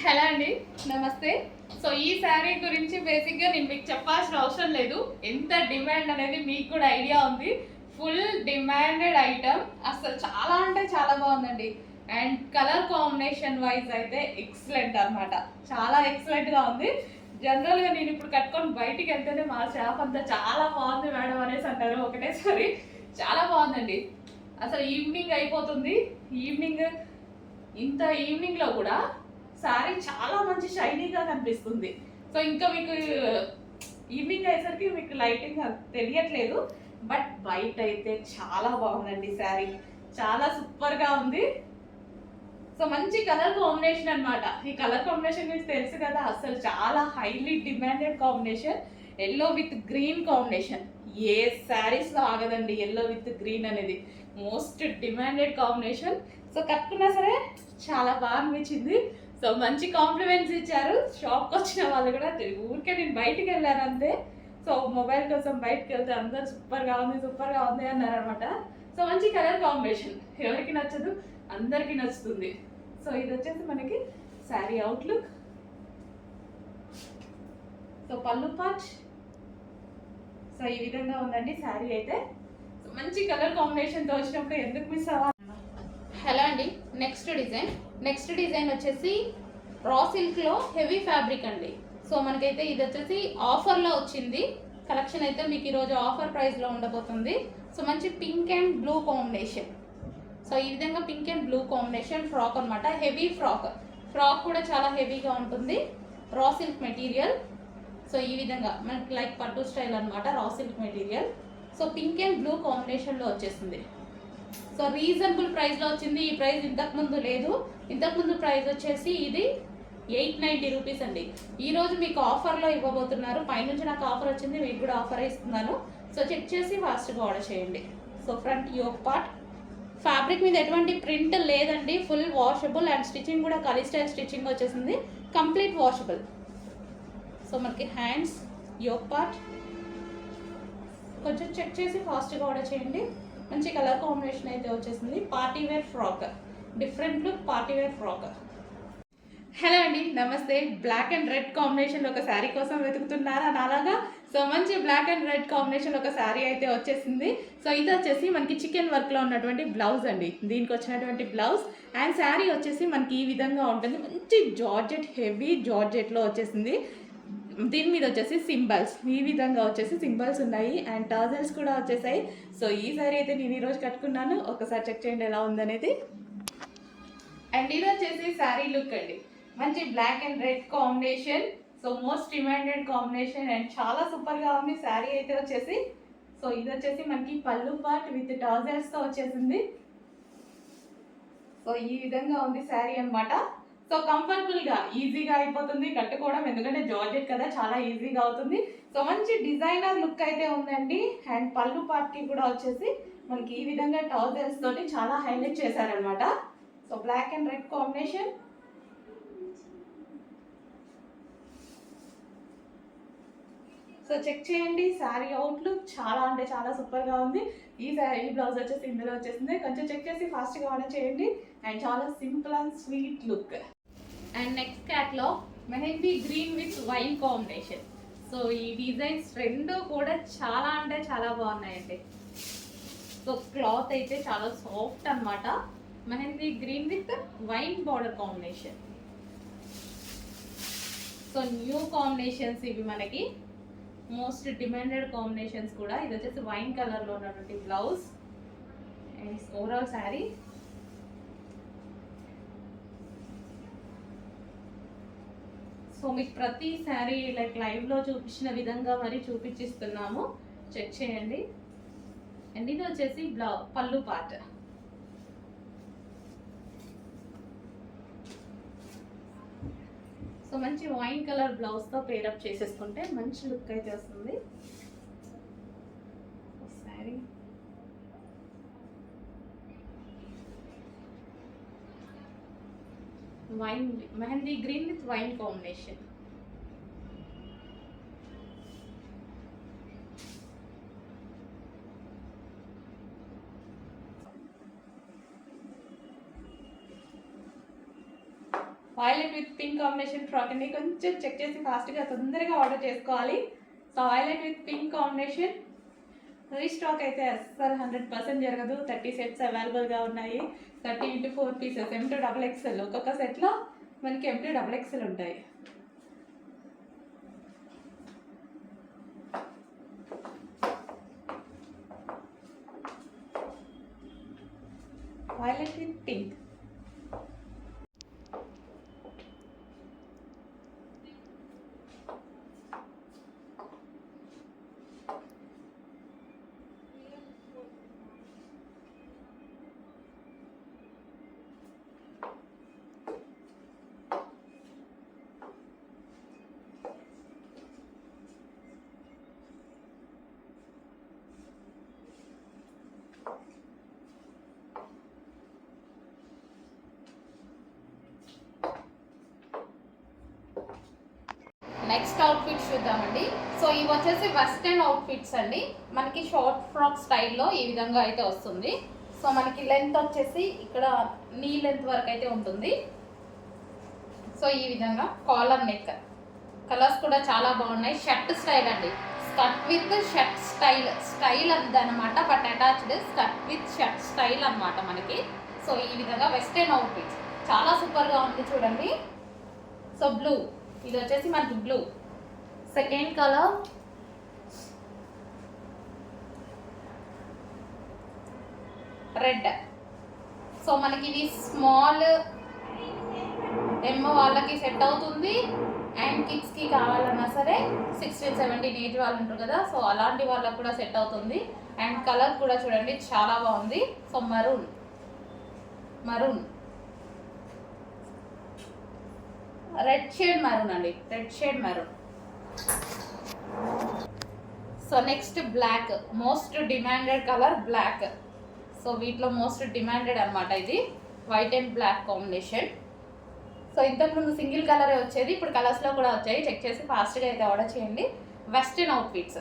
Hello అండి, నమస్తే. So ఈ శారీ గురించి బేసిక్గా నేను మీకు చెప్పాల్సిన అవసరం లేదు. ఎంత డిమాండ్ అనేది మీకు కూడా ఐడియా ఉంది. Full demanded item. అసలు చాలా అంటే చాలా బాగుందండి. అండ్ కలర్ కాంబినేషన్ వైజ్ అయితే ఎక్సలెంట్ అనమాట. చాలా ఎక్సలెంట్గా ఉంది. జనరల్గా నేను ఇప్పుడు కట్టుకొని బయటికి వెళ్తేనే మా షాప్ అంతా చాలా బాగుంది మేడం అనేసి అంటారు ఒకటేసారి. చాలా బాగుందండి. అసలు ఈవినింగ్ అయిపోతుంది. ఈవినింగ్లో కూడా శారీ చాలా మంచి షైనీగా కనిపిస్తుంది. సో ఇంకా మీకు ఈవినింగ్ అయ్యేసరికి మీకు లైటింగ్ తెలియట్లేదు, బట్ బయట అయితే చాలా బాగుందండి. శారీ చాలా సూపర్గా ఉంది. సో మంచి కలర్ కాంబినేషన్ అనమాట. ఈ కలర్ కాంబినేషన్ గురించి తెలుసు కదా, అసలు చాలా highly demanded combination. Yellow with green combination ఏ శారీస్లో ఆగదండి. ఎల్లో విత్ గ్రీన్ అనేది మోస్ట్ డిమాండెడ్ కాంబినేషన్. సో కట్టుకున్నా సరే చాలా బాగా అనిపించింది. సో మంచి కాంప్లిమెంట్స్ ఇచ్చారు. షాప్కి వచ్చిన వాళ్ళు కూడా ఊరికే నేను బయటికి వెళ్ళాను అంతే. సో మొబైల్ కోసం బయటకు వెళ్తే అందరు సూపర్గా ఉంది అన్నారు అనమాట. సో మంచి కలర్ కాంబినేషన్ ఎవరికి నచ్చదు, అందరికీ నచ్చుతుంది. సో ఇది వచ్చేసి మనకి శారీ అవుట్లుక్. సో పళ్ళు పార్ట్ సో ఈ విధంగా ఉందండి శారీ అయితే. సో మంచి కలర్ కాంబినేషన్తో వచ్చినప్పుడు ఎందుకు మిస్ అవ్వాలి. హలో అండి, నెక్స్ట్ డిజైన్ వచ్చేసి రా సిల్క్లో హెవీ ఫ్యాబ్రిక్ అండి. సో మనకైతే ఇది వచ్చేసి ఆఫర్లో వచ్చింది కలెక్షన్. అయితే మీకు ఈరోజు ఆఫర్ ప్రైస్లో ఉండబోతుంది. సో మంచి pink and blue combination. So ఈ విధంగా pink and blue combination frock అనమాట. హెవీ ఫ్రాక్ కూడా చాలా హెవీగా ఉంటుంది. Raw silk material. సో ఈ విధంగా మనకి లైక్ పట్టు స్టైల్ అనమాట, raw silk material. So pink and blue కాంబినేషన్లో వచ్చేస్తుంది. సో రీజనబుల్ ప్రైస్లో వచ్చింది. ఈ ప్రైస్ ఇంతకుముందు లేదు. ఇంతకుముందు ప్రైస్ వచ్చేసి ఇది 890 రూపీస్ అండి. ఈరోజు మీకు ఆఫర్లో ఇవ్వబోతున్నారు. పైనుంచి నాకు ఆఫర్ వచ్చింది, మీకు కూడా ఆఫర్ ఇస్తున్నాను. సో చెక్ చేసి ఫాస్ట్గా ఆర్డర్ చేయండి. So front yoke part fabric మీద ఎటువంటి ప్రింట్ లేదండి. ఫుల్ వాషబుల్ అండ్ స్టిచ్చింగ్ కూడా కలీ స్టైల్ స్టిచ్చింగ్ వచ్చేసింది, కంప్లీట్ వాషబుల్. సో మనకి హ్యాండ్స్, యోక్ పార్ట్ కొంచెం చెక్ చేసి ఫాస్ట్గా ఆర్డర్ చేయండి. మంచి కలర్ కాంబినేషన్ అయితే వచ్చేసింది. Partywear frock, different look partywear frock. Hello అండి, నమస్తే. బ్లాక్ అండ్ రెడ్ కాంబినేషన్ ఒక శారీ కోసం వెతుకుతున్నారా అలాగా? సో మంచి బ్లాక్ అండ్ రెడ్ కాంబినేషన్ ఒక శారీ అయితే వచ్చేసింది. సో ఇది వచ్చేసి మనకి చికెన్ వర్క్లో ఉన్నటువంటి బ్లౌజ్ అండి. దీనికి వచ్చినటువంటి బ్లౌజ్ అండ్ శారీ వచ్చేసి మనకి ఈ విధంగా ఉంటుంది. మంచి జార్జెట్, హెవీ జార్జెట్లో వచ్చేసింది. దీని మీద వచ్చేసి సింబల్స్ ఈ విధంగా వచ్చేసి సింబల్స్ ఉన్నాయి అండ్ టాజల్స్ కూడా వచ్చేసాయి. సో ఈ శారీ అయితే నేను ఈరోజు కట్టుకున్నాను. ఒకసారి చెక్ చేయండి ఎలా ఉందనేది. అండ్ ఇది వచ్చేసి శారీ లుక్ అండి. మంచి black and red combination. So most demanded combination and చాలా సూపర్గా ఉంది శారీ అయితే వచ్చేసి. సో ఇది వచ్చేసి మనకి పళ్ళు పార్ట్ విత్ టాజల్స్తో వచ్చేసింది. సో ఈ విధంగా ఉంది శారీ అనమాట. సో కంఫర్టబుల్గా ఈజీగా అయిపోతుంది కట్టుకోవడం, ఎందుకంటే జార్జెట్ కదా, చాలా ఈజీగా అవుతుంది. సో మంచి డిజైనర్ లుక్ అయితే ఉందండి. అండ్ పళ్ళు పార్ట్కి కూడా వచ్చేసి మనకి ఈ విధంగా టాజల్స్ తోటి చాలా హైలైట్ చేశారనమాట. So black and red combination. So check చేయండి శారీ అవుట్లుక్ చాలా అంటే చాలా సూపర్గా ఉంది. ఈ బ్లౌజ్ వచ్చేసి ఇందులో వచ్చేసింది. కొంచెం చెక్ చేసి ఫాస్ట్గా ఆర్డర్ చేయండి. అండ్ చాలా simple and sweet look. And next catalogue mehndi green with wine combination. So ఈ డిజైన్స్ రెండు కూడా చాలా అంటే చాలా బాగున్నాయండి. సో క్లాత్ అయితే చాలా సాఫ్ట్ అనమాట. Mehndi green with wine border combination. So new combinations ఇవి మనకి, మోస్ట్ డిమాండెడ్ కాంబినేషన్స్ కూడా. ఇది వచ్చేసి వైన్ కలర్లో ఉన్నటువంటి blouse and overall sari. So మీకు ప్రతి శారీ లైక్ లైవ్లో చూపించిన విధంగా మరి చూపించిస్తున్నాము, చెక్ చేయండి. అండ్ ఇది వచ్చేసి పళ్ళు పార్ట్. సో మంచి వైన్ కలర్ బ్లౌజ్తో పేరప్ చేసేసుకుంటే మంచి లుక్ అయితే వస్తుంది sari. Wine mehndi green with wine combination. Violet violet with pink combination frock అండి. కొంచెం చెక్ చేసి ఫాస్ట్గా తొందరగా ఆర్డర్ చేసుకోవాలి. So violet with pink combination restock అయితే అస్సలు 100% జరగదు. 30 సెట్స్ అవైలబుల్గా ఉన్నాయి. 30x4 pieces M2XXL. ఒక్కొక్క సెట్లో మనకి M2XXL ఉంటాయి. Violet with pink. Next outfits చూద్దామండి. సో ఇవి వచ్చేసి వెస్టర్న్ అవుట్ఫిట్స్ అండి. మనకి షార్ట్ ఫ్రాక్ స్టైల్లో ఈ విధంగా అయితే వస్తుంది. సో మనకి లెంత్ వచ్చేసి ఇక్కడ నీ లెంత్ వరకు అయితే ఉంటుంది. సో ఈ విధంగా కాలర్ నెక్, కలర్స్ కూడా చాలా బాగున్నాయి. షర్ట్ స్టైల్ అండి, స్కర్ట్ విత్ షర్ట్ స్టైల్ అన్నమాట. But attached skirt with shirt style అన్నమాట మనకి. సో ఈ విధంగా వెస్టర్న్ అవుట్ఫిట్స్ చాలా సూపర్గా ఉంది చూడండి. సో బ్లూ, ఇది వచ్చేసి మనకి blue. Second colour red. So మనకి ఇది స్మాల్ ఎమ్ వాళ్ళకి సెట్ అవుతుంది. అండ్ కిడ్స్కి కావాలన్నా సరే 16-17 ఏజ్ వాళ్ళు ఉంటారు కదా, సో అలాంటి వాళ్ళకి కూడా సెట్ అవుతుంది. అండ్ కలర్ కూడా చూడండి చాలా బాగుంది. So maroon red shade maroon అండి, red shade maroon. So next black, most demanded colour black. So వీటిలో మోస్ట్ డిమాండెడ్ అనమాట ఇది, white and black combination. So ఇంతకుముందు సింగిల్ కలరే వచ్చేది, ఇప్పుడు కలర్స్లో కూడా వచ్చాయి. చెక్ చేసి ఫాస్ట్గా అయితే ఆర్డర్ చేయండి. వెస్టర్న్ అవుట్ఫిట్స్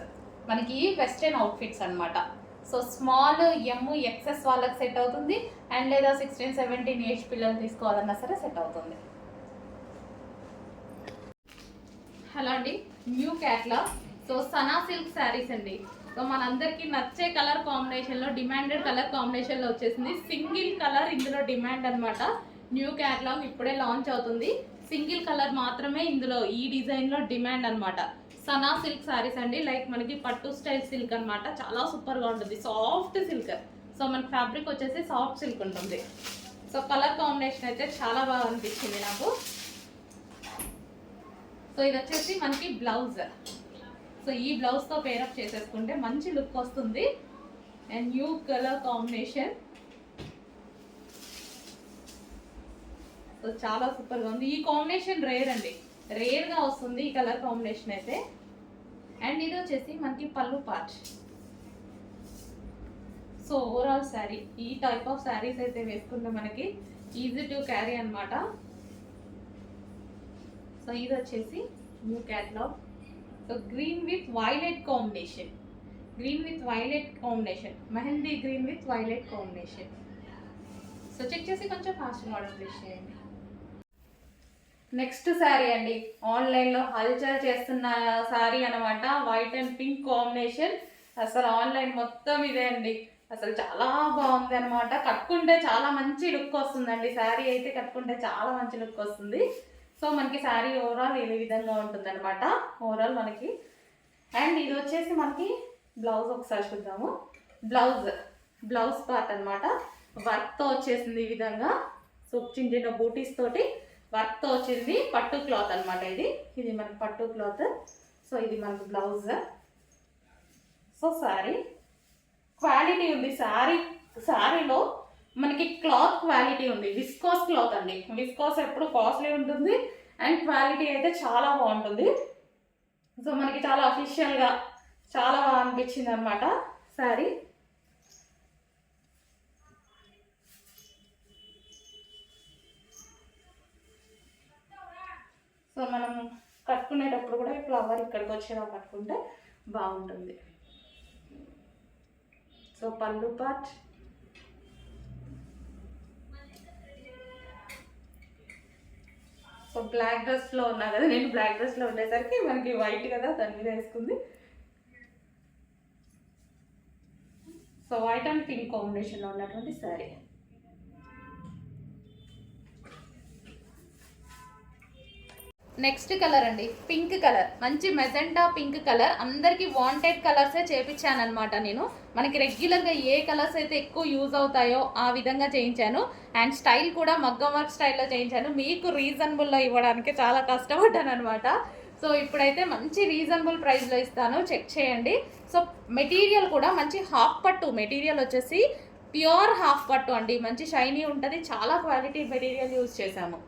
మనకి వెస్టర్న్ అవుట్ఫిట్స్ అనమాట. సో స్మాల్ XS వాళ్ళకి సెట్ అవుతుంది. అండ్ లేదా 16-17 ఏజ్ పిల్లలు తీసుకోవాలన్నా సరే సెట్ అవుతుంది. హలో అండి, new catalogue. So Sana silk saris అండి. సో మనందరికీ నచ్చే కలర్ కాంబినేషన్లో, డిమాండెడ్ కలర్ కాంబినేషన్లో వచ్చేసింది. సింగిల్ కలర్ ఇందులో డిమాండ్ అనమాట. న్యూ క్యాట్లాగ్ ఇప్పుడే లాంచ్ అవుతుంది. సింగిల్ కలర్ మాత్రమే ఇందులో ఈ డిజైన్లో డిమాండ్ అనమాట. సనా సిల్క్ శారీస్ అండి, లైక్ మనకి పట్టు స్టైల్ సిల్క్ అనమాట. చాలా సూపర్గా ఉంటుంది, సాఫ్ట్ సిల్క్. సో మనకి ఫ్యాబ్రిక్ వచ్చేసి సాఫ్ట్ సిల్క్ ఉంటుంది. సో కలర్ కాంబినేషన్ అయితే చాలా బాగా అనిపించింది నాకు. సో ఇది వచ్చేసి మనకి బ్లౌజ్. సో ఈ బ్లౌజ్తో పేరప్ చేసేసుకుంటే మంచి లుక్ వస్తుంది. And new colour combination. So చాలా సూపర్గా ఉంది. ఈ కాంబినేషన్ రేర్ అండి, రేర్గా వస్తుంది ఈ కలర్ కాంబినేషన్ అయితే. అండ్ ఇది వచ్చేసి మనకి పళ్ళు పార్ట్. సో ఓవరాల్ శారీ, ఈ టైప్ ఆఫ్ శారీస్ అయితే వేసుకుంటే మనకి ఈజీ టు క్యారీ అనమాట. సో ఇది వచ్చేసి new catalogue. So green with violet combination, mehndi green with violet combination. So check చేసి కొంచెం ఫాస్ట్గా ఆర్డర్ ప్లేస్ చేయండి. నెక్స్ట్ శారీ అండి, ఆన్లైన్లో హల్చల్ చేస్తున్న శారీ అనమాట. White and pink combination. అసలు ఆన్లైన్ మొత్తం ఇదే అండి. అసలు చాలా బాగుంది అనమాట. కట్టుకుంటే చాలా మంచి లుక్ వస్తుందండి. శారీ అయితే కట్టుకుంటే చాలా మంచి లుక్ వస్తుంది. సో మనకి శారీ ఓవరాల్ ఏ విధంగా ఉంటుంది అనమాట ఓవరాల్ మనకి. అండ్ ఇది వచ్చేసి మనకి బ్లౌజ్ ఒకసారి చూద్దాము. బ్లౌజ్ పార్ట్ అనమాట. వర్క్తో వచ్చేసింది ఈ విధంగా. సో చిన్న చిన్న బూటీస్ తోటి వర్క్తో వచ్చింది. పట్టు క్లాత్ అనమాట ఇది మనకి పట్టు క్లాత్. సో ఇది మనకి బ్లౌజ్. సో శారీ క్వాలిటీ ఉంది. శారీలో మనకి క్లాత్ క్వాలిటీ ఉంది. విస్కోస్ క్లాత్ అండి. విస్కోస్ ఎప్పుడు కాస్ట్లీ ఉంటుంది. అండ్ క్వాలిటీ అయితే చాలా బాగుంటుంది. సో మనకి చాలా అఫీషియల్గా చాలా బాగా అనిపించింది అనమాట శారీ. సో మనం కట్టుకునేటప్పుడు కూడా ఈ ఫ్లవర్ ఇక్కడికి వచ్చేలా కట్టుకుంటే బాగుంటుంది. సో పళ్ళు పార్ట్. సో బ్లాక్ డ్రెస్లో ఉన్నా కదా, నేను బ్లాక్ డ్రెస్లో ఉండేసరికి మనకి వైట్ కదా దాని మీద వేసుకుంది. సో వైట్ అండ్ పింక్ కాంబినేషన్లో ఉన్నటువంటి శారీ. నెక్స్ట్ కలర్ అండి, పింక్ కలర్, మంచి మెజెంటా పింక్ కలర్. అందరికీ వాంటెడ్ కలర్సే చేపించాను అనమాట నేను. మనకి రెగ్యులర్గా ఏ కలర్స్ అయితే ఎక్కువ యూజ్ అవుతాయో ఆ విధంగా చేయించాను. అండ్ స్టైల్ కూడా మగ్గం వర్క్ స్టైల్లో చేయించాను. మీకు రీజనబుల్లో ఇవ్వడానికి చాలా కష్టపడ్డాను అనమాట. సో ఇప్పుడైతే మంచి రీజనబుల్ ప్రైస్లో ఇస్తాను, చెక్ చేయండి. సో మెటీరియల్ కూడా మంచి హాఫ్ పట్టు మెటీరియల్ వచ్చేసి ప్యూర్ హాఫ్ పట్టు అండి. మంచి షైనీ ఉంటుంది, చాలా క్వాలిటీ మెటీరియల్ యూజ్ చేశాము.